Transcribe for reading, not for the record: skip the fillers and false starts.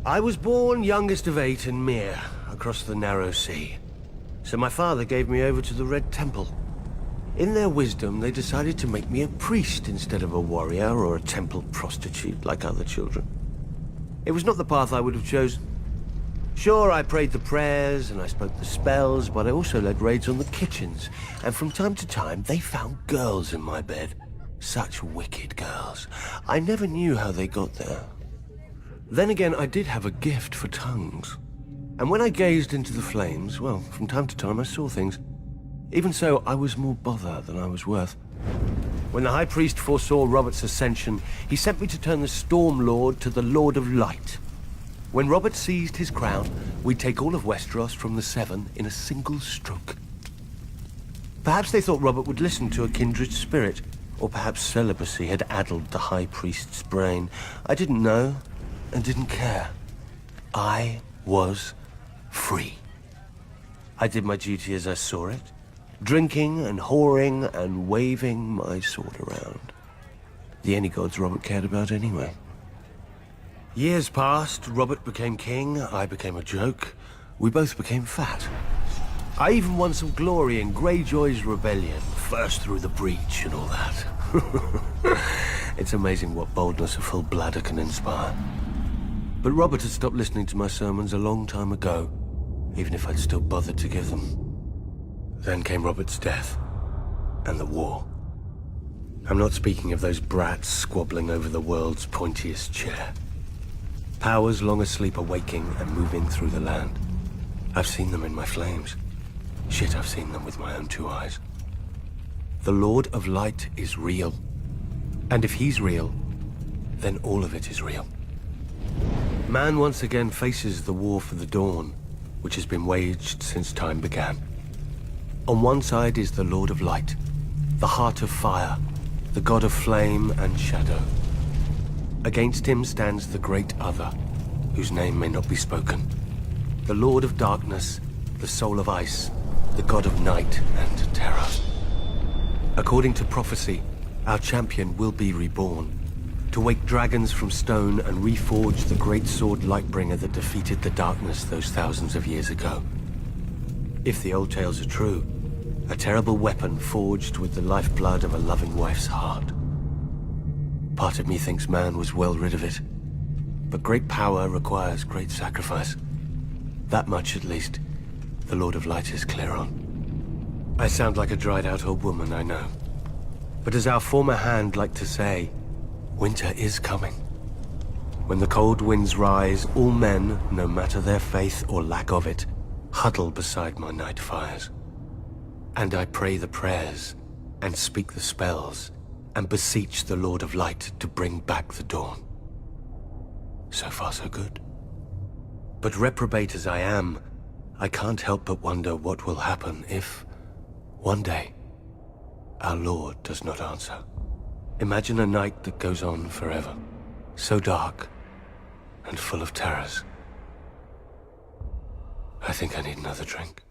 I was born youngest of 8 in Mir, across the narrow sea. So my father gave me over to the Red Temple. In their wisdom, they decided to make me a priest instead of a warrior or a temple prostitute like other children. It was not the path I would have chosen. Sure, I prayed the prayers and I spoke the spells, but I also led raids on the kitchens. And from time to time, they found girls in my bed. Such wicked girls. I never knew how they got there. Then again, I did have a gift for tongues. And when I gazed into the flames, well, from time to time I saw things. Even so, I was more bother than I was worth. When the High Priest foresaw Robert's ascension, he sent me to turn the Storm Lord to the Lord of Light. When Robert seized his crown, we'd take all of Westeros from the Seven in a single stroke. Perhaps they thought Robert would listen to a kindred spirit, or perhaps celibacy had addled the High Priest's brain. I didn't know, and didn't care. I was free. I did my duty as I saw it, drinking and whoring and waving my sword around. The only gods Robert cared about anyway. Years passed, Robert became king, I became a joke. We both became fat. I even won some glory in Greyjoy's rebellion, first through the breach and all that. It's amazing what boldness a full bladder can inspire. But Robert had stopped listening to my sermons a long time ago, even if I'd still bothered to give them. Then came Robert's death, and the war. I'm not speaking of those brats squabbling over the world's pointiest chair. Powers long asleep are waking and moving through the land. I've seen them in my flames. Shit, I've seen them with my own 2 eyes. The Lord of Light is real. And if he's real, then all of it is real. Man once again faces the war for the dawn, which has been waged since time began. On one side is the Lord of Light, the Heart of Fire, the God of Flame and Shadow. Against him stands the Great Other, whose name may not be spoken. The Lord of Darkness, the Soul of Ice, the God of Night and Terror. According to prophecy, our champion will be reborn, to wake dragons from stone and reforge the great sword Lightbringer that defeated the darkness those thousands of years ago. If the old tales are true, a terrible weapon forged with the lifeblood of a loving wife's heart. Part of me thinks man was well rid of it. But great power requires great sacrifice. That much, at least, the Lord of Light is clear on. I sound like a dried-out old woman, I know. But as our former hand liked to say, winter is coming. When the cold winds rise, all men, no matter their faith or lack of it, huddle beside my night fires. And I pray the prayers, and speak the spells, and beseech the Lord of Light to bring back the dawn. So far, so good. But reprobate as I am, I can't help but wonder what will happen if, one day, our Lord does not answer. Imagine a night that goes on forever, so dark and full of terrors. I think I need another drink.